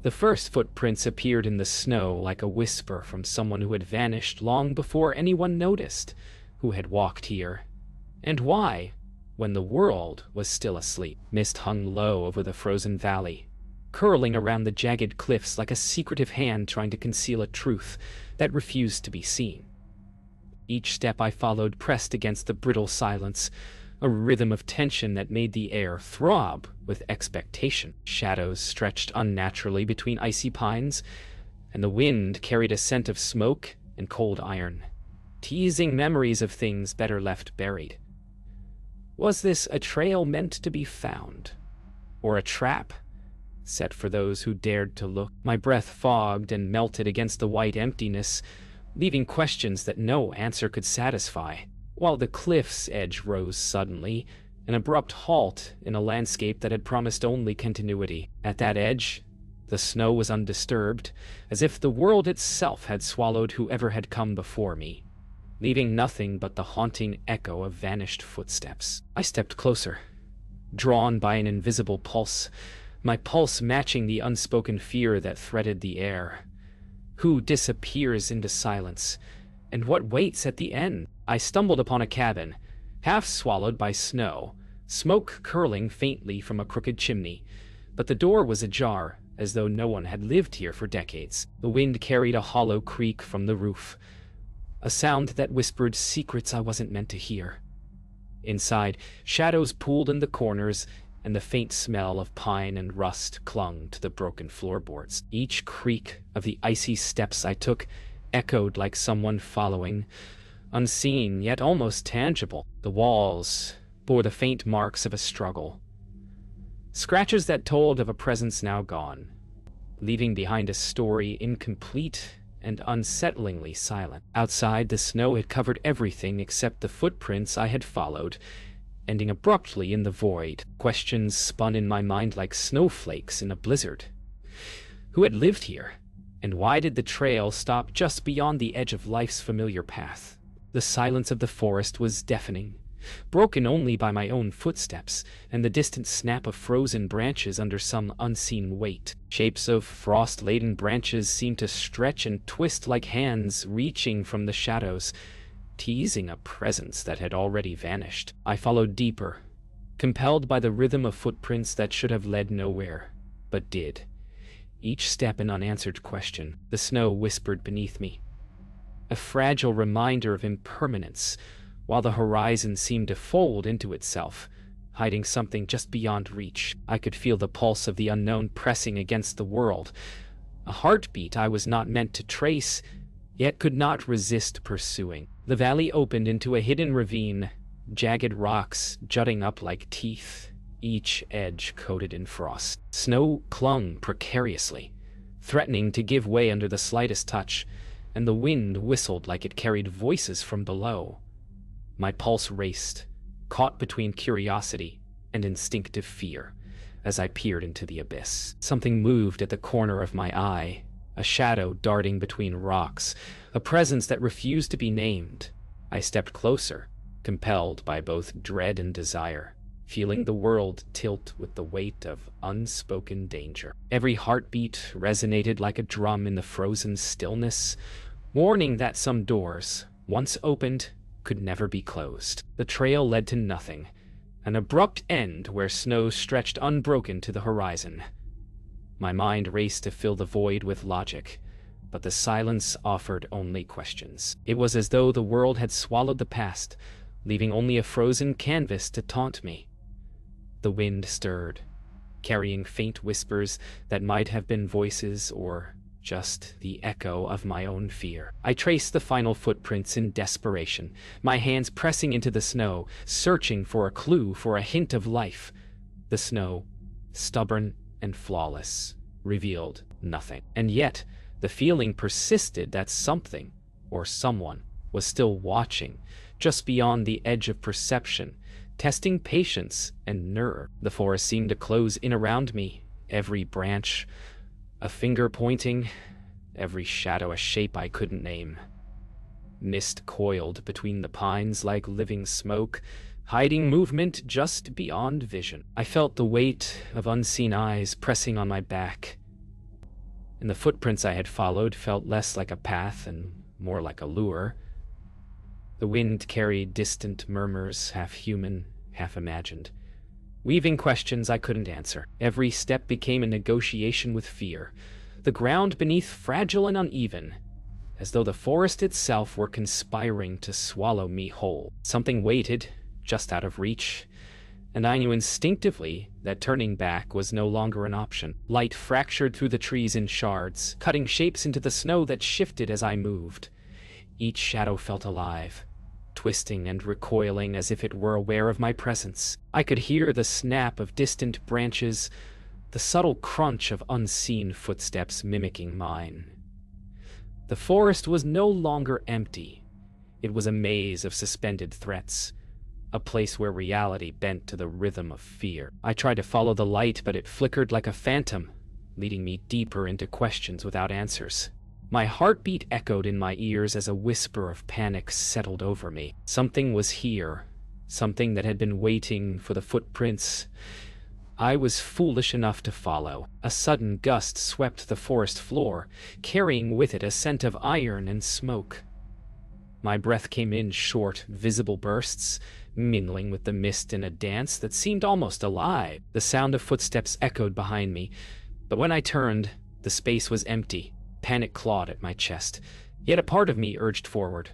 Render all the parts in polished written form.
The first footprints appeared in the snow like a whisper from someone who had vanished long before anyone noticed who had walked here. And why, when the world was still asleep. Mist hung low over the frozen valley, curling around the jagged cliffs like a secretive hand trying to conceal a truth that refused to be seen. Each step I followed pressed against the brittle silence, a rhythm of tension that made the air throb with expectation. Shadows stretched unnaturally between icy pines, and the wind carried a scent of smoke and cold iron, teasing memories of things better left buried. Was this a trail meant to be found, or a trap set for those who dared to look? My breath fogged and melted against the white emptiness, leaving questions that no answer could satisfy. While the cliff's edge rose suddenly, an abrupt halt in a landscape that had promised only continuity. At that edge, the snow was undisturbed, as if the world itself had swallowed whoever had come before me, leaving nothing but the haunting echo of vanished footsteps. I stepped closer, drawn by an invisible pulse, my pulse matching the unspoken fear that threaded the air. Who disappears into silence, and what waits at the end? I stumbled upon a cabin, half swallowed by snow, smoke curling faintly from a crooked chimney, but the door was ajar, as though no one had lived here for decades. The wind carried a hollow creak from the roof, a sound that whispered secrets I wasn't meant to hear. Inside, shadows pooled in the corners, and the faint smell of pine and rust clung to the broken floorboards. Each creak of the icy steps I took echoed like someone following, unseen yet almost tangible. The walls bore the faint marks of a struggle, scratches that told of a presence now gone, leaving behind a story incomplete and unsettlingly silent. Outside, the snow had covered everything except the footprints I had followed, ending abruptly in the void. Questions spun in my mind like snowflakes in a blizzard. Who had lived here? And why did the trail stop just beyond the edge of life's familiar path? The silence of the forest was deafening, broken only by my own footsteps and the distant snap of frozen branches under some unseen weight. Shapes of frost-laden branches seemed to stretch and twist like hands reaching from the shadows, teasing a presence that had already vanished. I followed deeper, compelled by the rhythm of footprints that should have led nowhere, but did. Each step an unanswered question. The snow whispered beneath me, a fragile reminder of impermanence, while the horizon seemed to fold into itself, hiding something just beyond reach. I could feel the pulse of the unknown pressing against the world, a heartbeat I was not meant to trace, yet could not resist pursuing. The valley opened into a hidden ravine, jagged rocks jutting up like teeth, each edge coated in frost. Snow clung precariously, threatening to give way under the slightest touch, and the wind whistled like it carried voices from below. My pulse raced, caught between curiosity and instinctive fear, as I peered into the abyss. Something moved at the corner of my eye, a shadow darting between rocks, a presence that refused to be named. I stepped closer, compelled by both dread and desire, feeling the world tilt with the weight of unspoken danger. Every heartbeat resonated like a drum in the frozen stillness, warning that some doors, once opened, could never be closed. The trail led to nothing, an abrupt end where snow stretched unbroken to the horizon. My mind raced to fill the void with logic, but the silence offered only questions. It was as though the world had swallowed the past, leaving only a frozen canvas to taunt me. The wind stirred, carrying faint whispers that might have been voices or just the echo of my own fear. I traced the final footprints in desperation, my hands pressing into the snow, searching for a clue, for a hint of life. The snow, stubborn and flawless, revealed nothing. And yet, the feeling persisted that something, or someone, was still watching, just beyond the edge of perception, testing patience and nerve. The forest seemed to close in around me, every branch a finger pointing, every shadow a shape I couldn't name. Mist coiled between the pines like living smoke, hiding movement just beyond vision. I felt the weight of unseen eyes pressing on my back, and the footprints I had followed felt less like a path and more like a lure. The wind carried distant murmurs, half human, half imagined, weaving questions I couldn't answer. Every step became a negotiation with fear, the ground beneath fragile and uneven, as though the forest itself were conspiring to swallow me whole. Something waited, just out of reach, and I knew instinctively that turning back was no longer an option. Light fractured through the trees in shards, cutting shapes into the snow that shifted as I moved. Each shadow felt alive, twisting and recoiling as if it were aware of my presence. I could hear the snap of distant branches, the subtle crunch of unseen footsteps mimicking mine. The forest was no longer empty. It was a maze of suspended threats, a place where reality bent to the rhythm of fear. I tried to follow the light, but it flickered like a phantom, leading me deeper into questions without answers. My heartbeat echoed in my ears as a whisper of panic settled over me. Something was here, something that had been waiting for the footprints I was foolish enough to follow. A sudden gust swept the forest floor, carrying with it a scent of iron and smoke. My breath came in short, visible bursts, mingling with the mist in a dance that seemed almost alive. The sound of footsteps echoed behind me, but when I turned, the space was empty. Panic clawed at my chest, yet a part of me urged forward.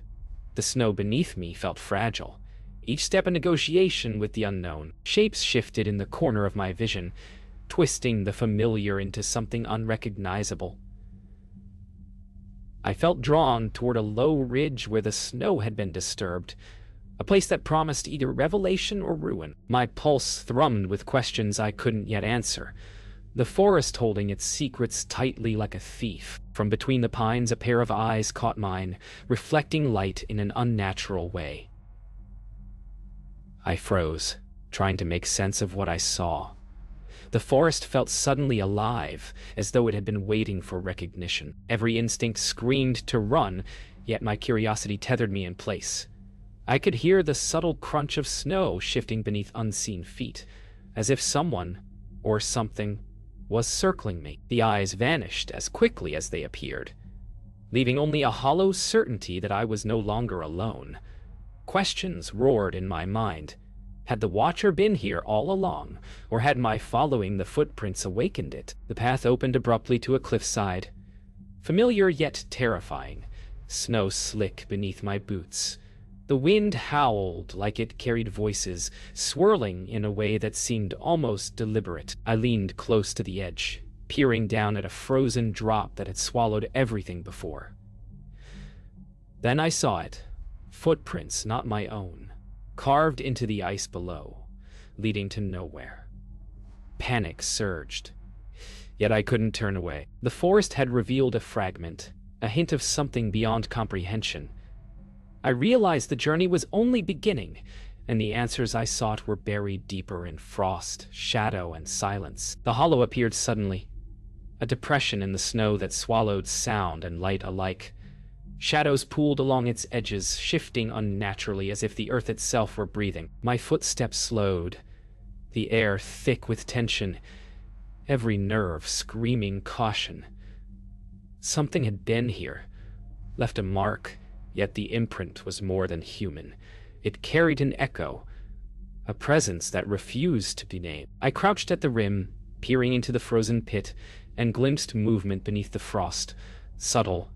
The snow beneath me felt fragile, each step a negotiation with the unknown. Shapes shifted in the corner of my vision, twisting the familiar into something unrecognizable. I felt drawn toward a low ridge where the snow had been disturbed, a place that promised either revelation or ruin. My pulse thrummed with questions I couldn't yet answer, the forest holding its secrets tightly like a thief. From between the pines, a pair of eyes caught mine, reflecting light in an unnatural way. I froze, trying to make sense of what I saw. The forest felt suddenly alive, as though it had been waiting for recognition. Every instinct screamed to run, yet my curiosity tethered me in place. I could hear the subtle crunch of snow shifting beneath unseen feet, as if someone, or something, was circling me. The eyes vanished as quickly as they appeared, leaving only a hollow certainty that I was no longer alone. Questions roared in my mind. Had the Watcher been here all along, or had my following the footprints awakened it? The path opened abruptly to a cliffside, familiar yet terrifying, snow slick beneath my boots. The wind howled like it carried voices, swirling in a way that seemed almost deliberate. I leaned close to the edge, peering down at a frozen drop that had swallowed everything before. Then I saw it. Footprints not my own, carved into the ice below, leading to nowhere. Panic surged, yet I couldn't turn away. The forest had revealed a fragment, a hint of something beyond comprehension. I realized the journey was only beginning, and the answers I sought were buried deeper in frost, shadow, and silence. The hollow appeared suddenly, a depression in the snow that swallowed sound and light alike. Shadows pooled along its edges, shifting unnaturally as if the earth itself were breathing. My footsteps slowed, the air thick with tension, every nerve screaming caution. Something had been here, left a mark, yet the imprint was more than human. It carried an echo, a presence that refused to be named. I crouched at the rim, peering into the frozen pit, and glimpsed movement beneath the frost, subtle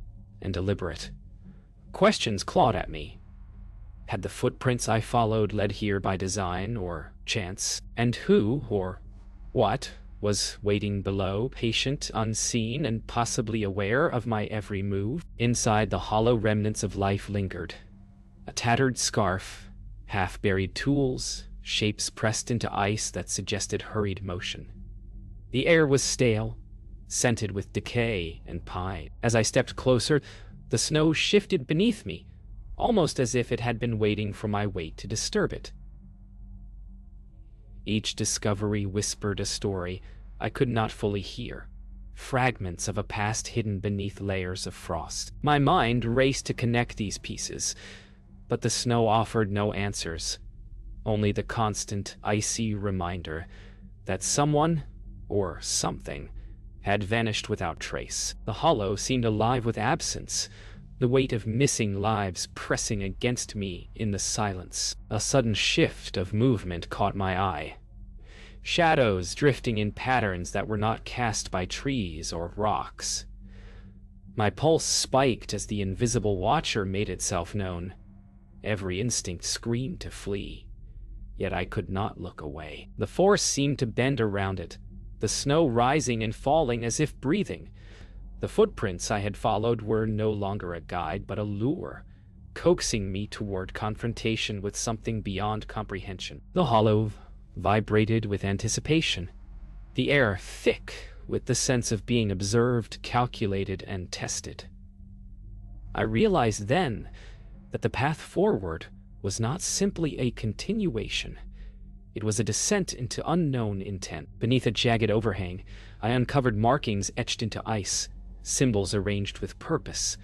and deliberate. Questions clawed at me. Had the footprints I followed led here by design or chance? And who, or what, was waiting below, patient, unseen, and possibly aware of my every move? Inside, the hollow remnants of life lingered. A tattered scarf, half-buried tools, shapes pressed into ice that suggested hurried motion. The air was stale, scented with decay and pine. As I stepped closer, the snow shifted beneath me, almost as if it had been waiting for my weight to disturb it. Each discovery whispered a story I could not fully hear, fragments of a past hidden beneath layers of frost. My mind raced to connect these pieces, but the snow offered no answers, only the constant, icy reminder that someone, or something, had vanished without trace. The hollow seemed alive with absence, the weight of missing lives pressing against me in the silence. A sudden shift of movement caught my eye. Shadows drifting in patterns that were not cast by trees or rocks. My pulse spiked as the invisible watcher made itself known. Every instinct screamed to flee, yet I could not look away. The force seemed to bend around it, the snow rising and falling as if breathing. The footprints I had followed were no longer a guide but a lure, coaxing me toward confrontation with something beyond comprehension. The hollow vibrated with anticipation, the air thick with the sense of being observed, calculated, and tested. I realized then that the path forward was not simply a continuation. It was a descent into unknown intent. Beneath a jagged overhang, I uncovered markings etched into ice, symbols arranged with purpose,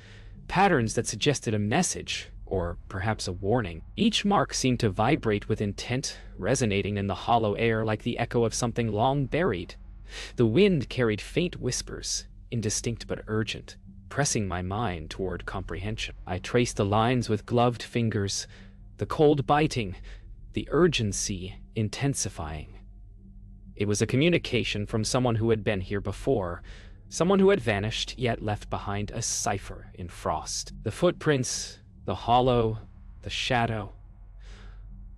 patterns that suggested a message, or perhaps a warning. Each mark seemed to vibrate with intent, resonating in the hollow air like the echo of something long buried. The wind carried faint whispers, indistinct but urgent, pressing my mind toward comprehension. I traced the lines with gloved fingers, the cold biting, the urgency intensifying. It was a communication from someone who had been here before, someone who had vanished yet left behind a cipher in frost. The footprints, the hollow, the shadow,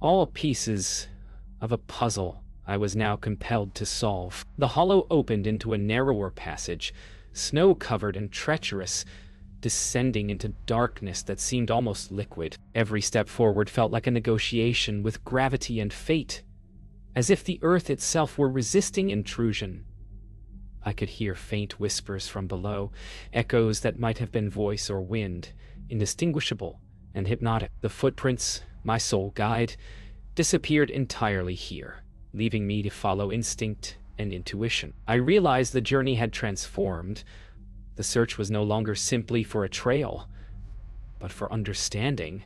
all pieces of a puzzle I was now compelled to solve. The hollow opened into a narrower passage, snow-covered and treacherous, descending into darkness that seemed almost liquid. Every step forward felt like a negotiation with gravity and fate, as if the earth itself were resisting intrusion. I could hear faint whispers from below, echoes that might have been voice or wind, indistinguishable and hypnotic. The footprints, my sole guide, disappeared entirely here, leaving me to follow instinct and intuition. I realized the journey had transformed. The search was no longer simply for a trail, but for understanding,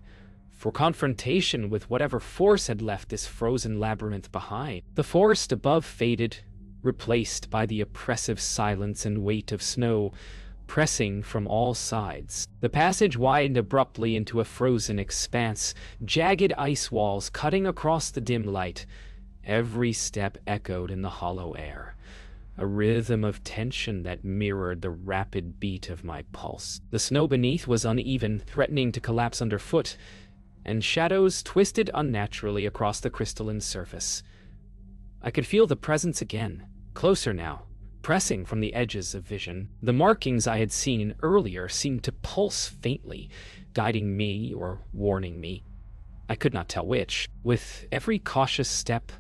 for confrontation with whatever force had left this frozen labyrinth behind. The forest above faded, replaced by the oppressive silence and weight of snow pressing from all sides. The passage widened abruptly into a frozen expanse, jagged ice walls cutting across the dim light. Every step echoed in the hollow air, a rhythm of tension that mirrored the rapid beat of my pulse. The snow beneath was uneven, threatening to collapse underfoot, and shadows twisted unnaturally across the crystalline surface. I could feel the presence again, closer now, pressing from the edges of vision. The markings I had seen earlier seemed to pulse faintly, guiding me or warning me. I could not tell which. With every cautious step,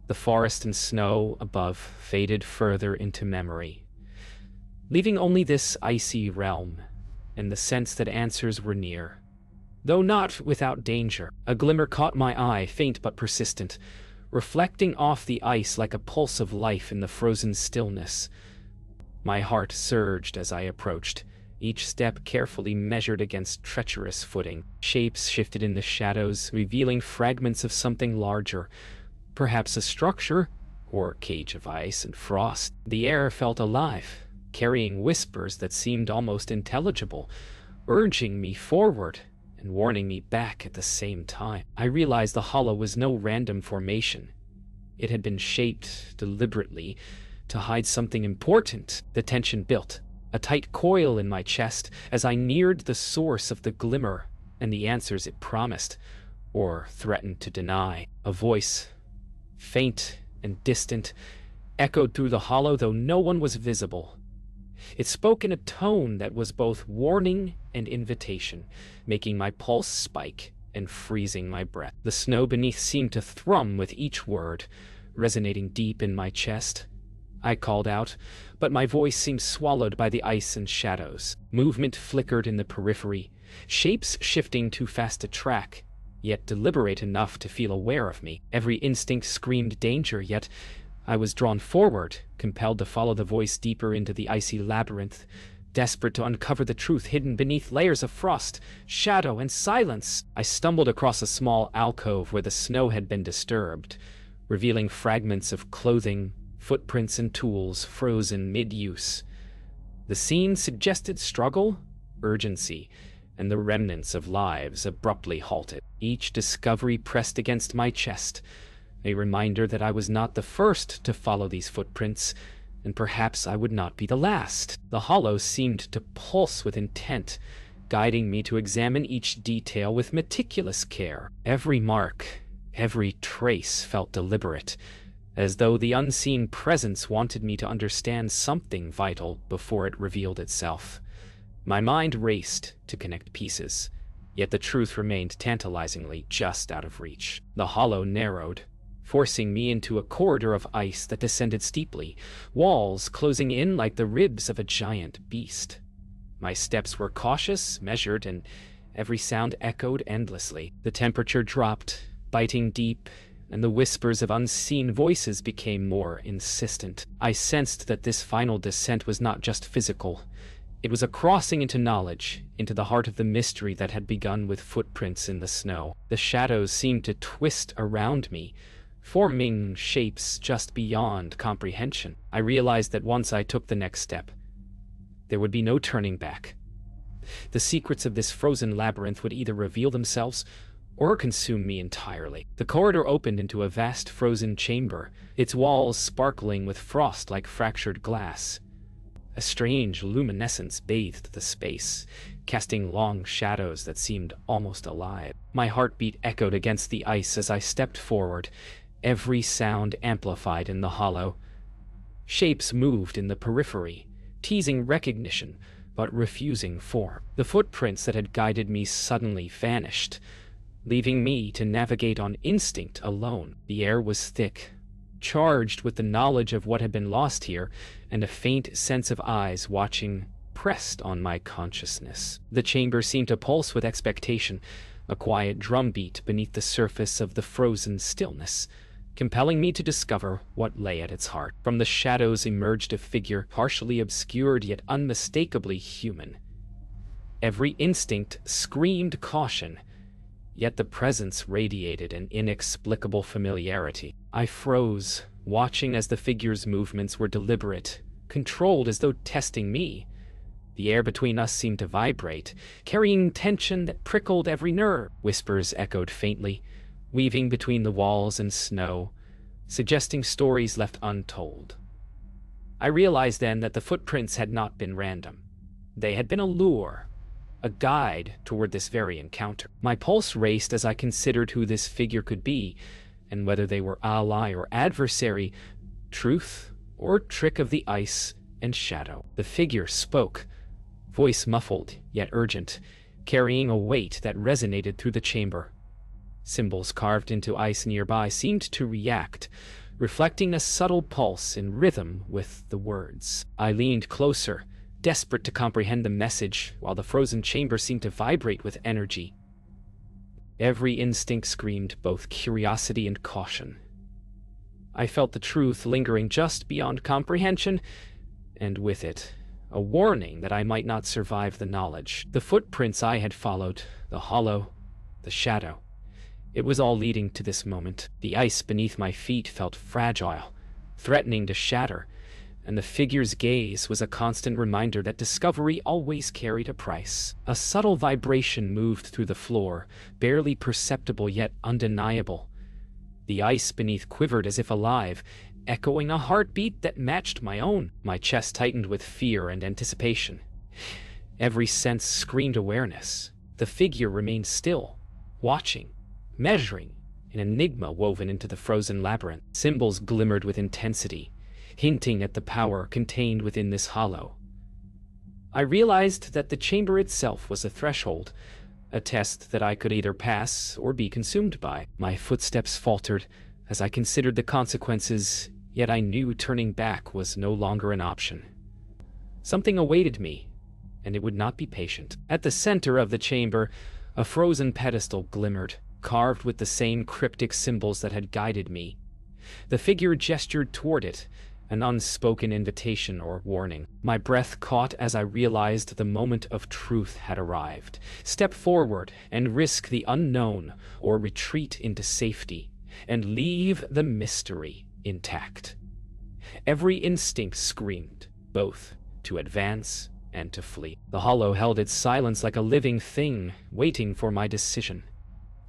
the forest and snow above faded further into memory, leaving only this icy realm and the sense that answers were near. Though not without danger, a glimmer caught my eye, faint but persistent, reflecting off the ice like a pulse of life in the frozen stillness. My heart surged as I approached, each step carefully measured against treacherous footing. Shapes shifted in the shadows, revealing fragments of something larger, perhaps a structure or cage of ice and frost. The air felt alive, carrying whispers that seemed almost intelligible, urging me forward and warning me back at the same time. I realized the hollow was no random formation. It had been shaped deliberately to hide something important. The tension built, a tight coil in my chest as I neared the source of the glimmer and the answers it promised, or threatened to deny. A voice, faint and distant, echoed through the hollow, though no one was visible. It spoke in a tone that was both warning and invitation, making my pulse spike and freezing my breath. The snow beneath seemed to thrum with each word, resonating deep in my chest. I called out, but my voice seemed swallowed by the ice and shadows. Movement flickered in the periphery, shapes shifting too fast to track, yet deliberate enough to feel aware of me. Every instinct screamed danger, yet I was drawn forward, compelled to follow the voice deeper into the icy labyrinth, desperate to uncover the truth hidden beneath layers of frost, shadow, and silence. I stumbled across a small alcove where the snow had been disturbed, revealing fragments of clothing, footprints and tools frozen mid-use. The scene suggested struggle, urgency, and the remnants of lives abruptly halted. Each discovery pressed against my chest, a reminder that I was not the first to follow these footprints, and perhaps I would not be the last. The hollow seemed to pulse with intent, guiding me to examine each detail with meticulous care. Every mark, every trace felt deliberate, as though the unseen presence wanted me to understand something vital before it revealed itself. My mind raced to connect pieces, yet the truth remained tantalizingly just out of reach. The hollow narrowed, forcing me into a corridor of ice that descended steeply, walls closing in like the ribs of a giant beast. My steps were cautious, measured, and every sound echoed endlessly. The temperature dropped, biting deep, and the whispers of unseen voices became more insistent. I sensed that this final descent was not just physical. It was a crossing into knowledge, into the heart of the mystery that had begun with footprints in the snow. The shadows seemed to twist around me, forming shapes just beyond comprehension. I realized that once I took the next step, there would be no turning back. The secrets of this frozen labyrinth would either reveal themselves or consume me entirely. The corridor opened into a vast frozen chamber, its walls sparkling with frost like fractured glass. A strange luminescence bathed the space, casting long shadows that seemed almost alive. My heartbeat echoed against the ice as I stepped forward, every sound amplified in the hollow. Shapes moved in the periphery, teasing recognition, but refusing form. The footprints that had guided me suddenly vanished, leaving me to navigate on instinct alone. The air was thick, charged with the knowledge of what had been lost here, and a faint sense of eyes watching pressed on my consciousness. The chamber seemed to pulse with expectation, a quiet drumbeat beneath the surface of the frozen stillness, compelling me to discover what lay at its heart. From the shadows emerged a figure, partially obscured yet unmistakably human. Every instinct screamed caution, yet the presence radiated an inexplicable familiarity. I froze, watching as the figure's movements were deliberate, controlled as though testing me. The air between us seemed to vibrate, carrying tension that prickled every nerve. Whispers echoed faintly, weaving between the walls and snow, suggesting stories left untold. I realized then that the footprints had not been random. They had been a lure, a guide toward this very encounter. My pulse raced as I considered who this figure could be, and whether they were ally or adversary, truth or trick of the ice and shadow. The figure spoke, voice muffled yet urgent, carrying a weight that resonated through the chamber. Symbols carved into ice nearby seemed to react, reflecting a subtle pulse in rhythm with the words. I leaned closer, desperate to comprehend the message, while the frozen chamber seemed to vibrate with energy. Every instinct screamed both curiosity and caution. I felt the truth lingering just beyond comprehension, and with it, a warning that I might not survive the knowledge. The footprints I had followed, the hollow, the shadow. It was all leading to this moment. The ice beneath my feet felt fragile, threatening to shatter, and the figure's gaze was a constant reminder that discovery always carried a price. A subtle vibration moved through the floor, barely perceptible yet undeniable. The ice beneath quivered as if alive, echoing a heartbeat that matched my own. My chest tightened with fear and anticipation. Every sense screamed awareness. The figure remained still, watching, measuring, an enigma woven into the frozen labyrinth. Symbols glimmered with intensity, hinting at the power contained within this hollow. I realized that the chamber itself was a threshold, a test that I could either pass or be consumed by. My footsteps faltered as I considered the consequences, yet I knew turning back was no longer an option. Something awaited me, and it would not be patient. At the center of the chamber, a frozen pedestal glimmered, carved with the same cryptic symbols that had guided me. The figure gestured toward it, an unspoken invitation or warning. My breath caught as I realized the moment of truth had arrived. Step forward and risk the unknown, or retreat into safety and leave the mystery intact. Every instinct screamed, both to advance and to flee. The hollow held its silence like a living thing, waiting for my decision.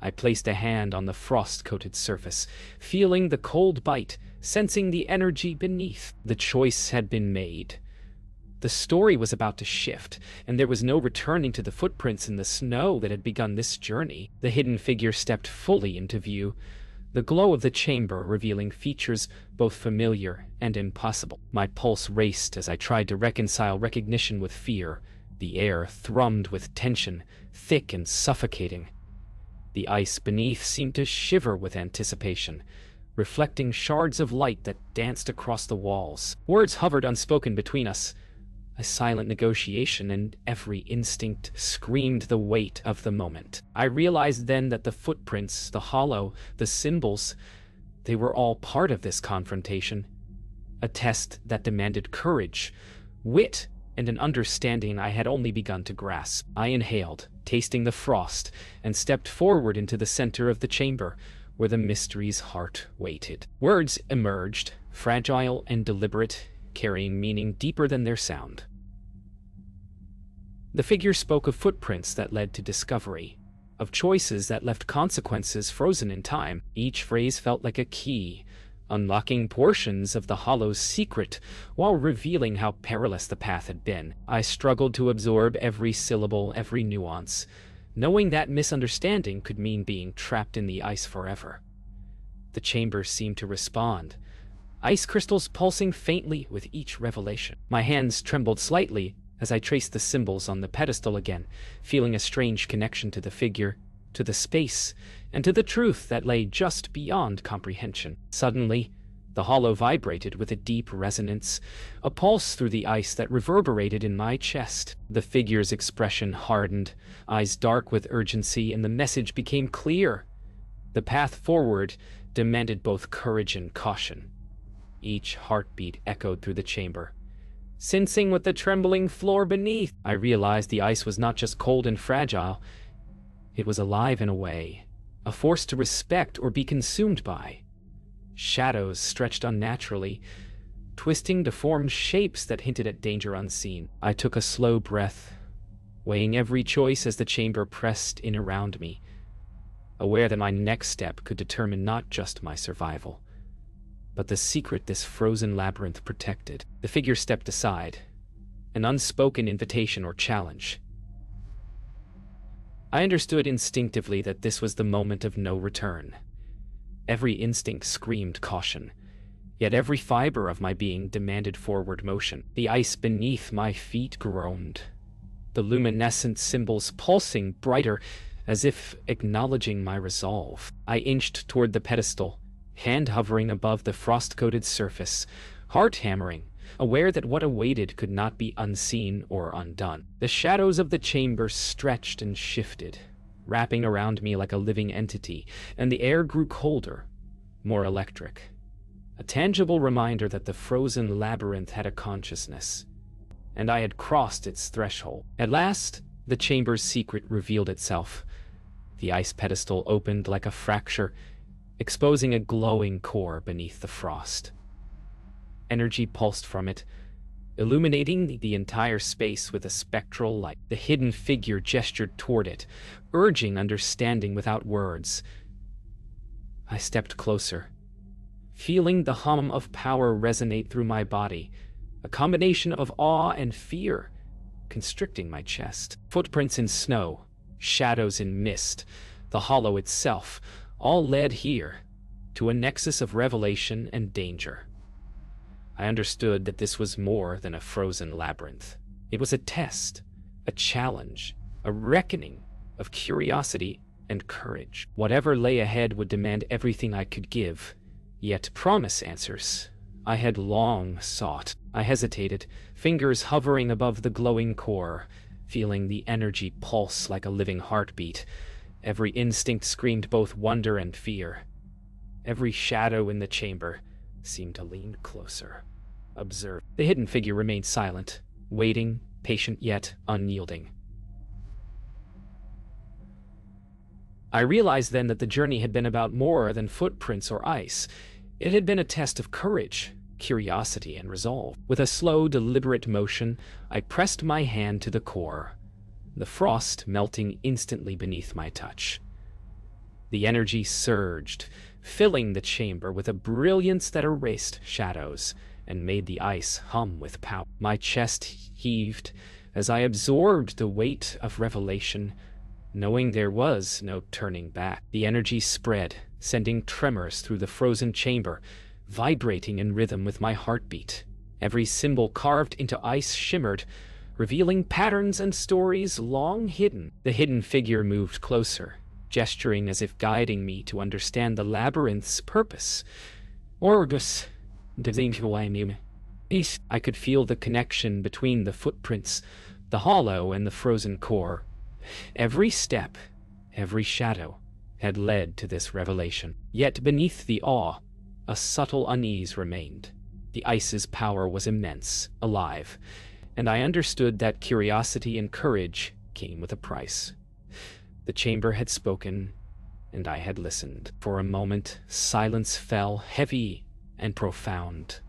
I placed a hand on the frost-coated surface, feeling the cold bite, sensing the energy beneath. The choice had been made. The story was about to shift, and there was no returning to the footprints in the snow that had begun this journey. The hidden figure stepped fully into view, the glow of the chamber revealing features both familiar and impossible. My pulse raced as I tried to reconcile recognition with fear. The air thrummed with tension, thick and suffocating. The ice beneath seemed to shiver with anticipation, reflecting shards of light that danced across the walls. Words hovered unspoken between us, a silent negotiation, and every instinct screamed the weight of the moment. I realized then that the footprints, the hollow, the symbols, they were all part of this confrontation. A test that demanded courage, wit, and an understanding I had only begun to grasp. I inhaled, tasting the frost, and stepped forward into the center of the chamber, where the mystery's heart waited. Words emerged, fragile and deliberate, carrying meaning deeper than their sound. The figure spoke of footprints that led to discovery, of choices that left consequences frozen in time. Each phrase felt like a key, unlocking portions of the hollow's secret while revealing how perilous the path had been. I struggled to absorb every syllable, every nuance, knowing that misunderstanding could mean being trapped in the ice forever. The chamber seemed to respond, ice crystals pulsing faintly with each revelation. My hands trembled slightly as I traced the symbols on the pedestal again, feeling a strange connection to the figure, to the space, and to the truth that lay just beyond comprehension. Suddenly, the hollow vibrated with a deep resonance, a pulse through the ice that reverberated in my chest. The figure's expression hardened, eyes dark with urgency, and the message became clear. The path forward demanded both courage and caution. Each heartbeat echoed through the chamber, sensing with the trembling floor beneath. I realized the ice was not just cold and fragile, it was alive in a way, a force to respect or be consumed by. Shadows stretched unnaturally, twisting to form shapes that hinted at danger unseen. I took a slow breath, weighing every choice as the chamber pressed in around me, aware that my next step could determine not just my survival, but the secret this frozen labyrinth protected. The figure stepped aside, an unspoken invitation or challenge. I understood instinctively that this was the moment of no return. Every instinct screamed caution, yet every fiber of my being demanded forward motion. The ice beneath my feet groaned, the luminescent symbols pulsing brighter, as if acknowledging my resolve. I inched toward the pedestal, hand hovering above the frost-coated surface, heart hammering, aware that what awaited could not be unseen or undone. The shadows of the chamber stretched and shifted, wrapping around me like a living entity, and the air grew colder, more electric. A tangible reminder that the frozen labyrinth had a consciousness, and I had crossed its threshold. At last, the chamber's secret revealed itself. The ice pedestal opened like a fracture, exposing a glowing core beneath the frost. Energy pulsed from it, illuminating the entire space with a spectral light. The hidden figure gestured toward it, urging understanding without words. I stepped closer, feeling the hum of power resonate through my body, a combination of awe and fear, constricting my chest. Footprints in snow, shadows in mist, the hollow itself, all led here, to a nexus of revelation and danger. I understood that this was more than a frozen labyrinth. It was a test, a challenge, a reckoning of curiosity and courage. Whatever lay ahead would demand everything I could give, yet promise answers I had long sought. I hesitated, fingers hovering above the glowing core, feeling the energy pulse like a living heartbeat. Every instinct screamed both wonder and fear. Every shadow in the chamber seemed to lean closer, observe. The hidden figure remained silent, waiting, patient yet unyielding. I realized then that the journey had been about more than footprints or ice. It had been a test of courage, curiosity, and resolve. With a slow, deliberate motion, I pressed my hand to the core, the frost melting instantly beneath my touch. The energy surged, filling the chamber with a brilliance that erased shadows and made the ice hum with power. My chest heaved as I absorbed the weight of revelation, knowing there was no turning back. The energy spread, sending tremors through the frozen chamber, vibrating in rhythm with my heartbeat. Every symbol carved into ice shimmered, revealing patterns and stories long hidden. The hidden figure moved closer, gesturing as if guiding me to understand the labyrinth's purpose. Orgus, I could feel the connection between the footprints, the hollow, and the frozen core. Every step, every shadow, had led to this revelation. Yet beneath the awe, a subtle unease remained. The ice's power was immense, alive, and I understood that curiosity and courage came with a price. The chamber had spoken, and I had listened. For a moment, silence fell, heavy and profound.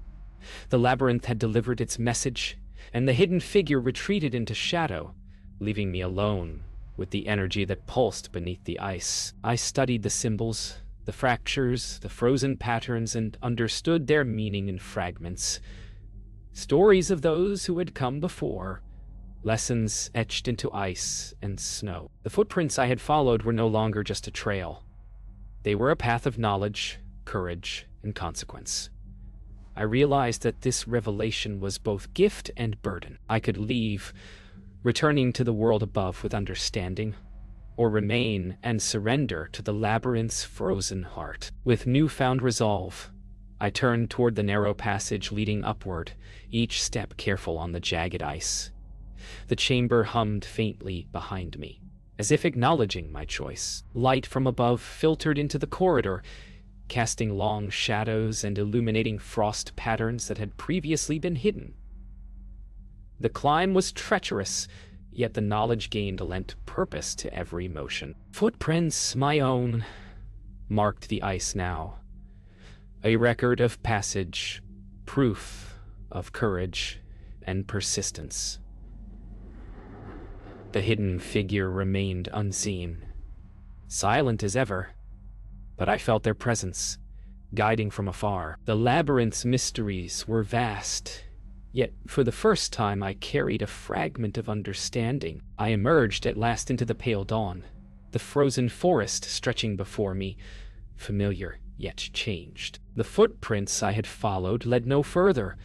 The labyrinth had delivered its message, and the hidden figure retreated into shadow, leaving me alone with the energy that pulsed beneath the ice. I studied the symbols, the fractures, the frozen patterns, and understood their meaning in fragments. Stories of those who had come before, lessons etched into ice and snow. The footprints I had followed were no longer just a trail. They were a path of knowledge, courage, and consequence. I realized that this revelation was both gift and burden. I could leave, returning to the world above with understanding, or remain and surrender to the labyrinth's frozen heart. With newfound resolve, I turned toward the narrow passage leading upward, each step careful on the jagged ice. The chamber hummed faintly behind me, as if acknowledging my choice. Light from above filtered into the corridor, casting long shadows and illuminating frost patterns that had previously been hidden. The climb was treacherous, yet the knowledge gained lent purpose to every motion. Footprints, my own, marked the ice now. A record of passage, proof of courage and persistence. The hidden figure remained unseen, silent as ever, but I felt their presence, guiding from afar. The labyrinth's mysteries were vast, yet for the first time I carried a fragment of understanding. I emerged at last into the pale dawn, the frozen forest stretching before me, familiar yet changed. The footprints I had followed led no further.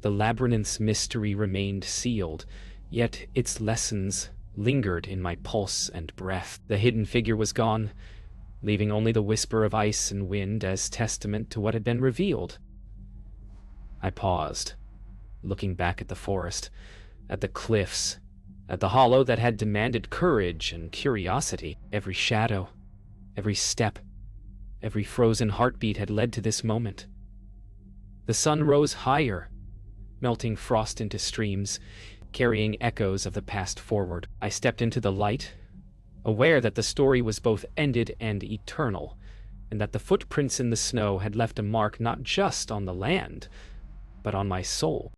The labyrinth's mystery remained sealed, yet its lessons lingered in my pulse and breath. The hidden figure was gone, leaving only the whisper of ice and wind as testament to what had been revealed. I paused, looking back at the forest, at the cliffs, at the hollow that had demanded courage and curiosity. Every shadow, every step, every frozen heartbeat had led to this moment. The sun rose higher, melting frost into streams, carrying echoes of the past forward. I stepped into the light, aware that the story was both ended and eternal, and that the footprints in the snow had left a mark not just on the land, but on my soul.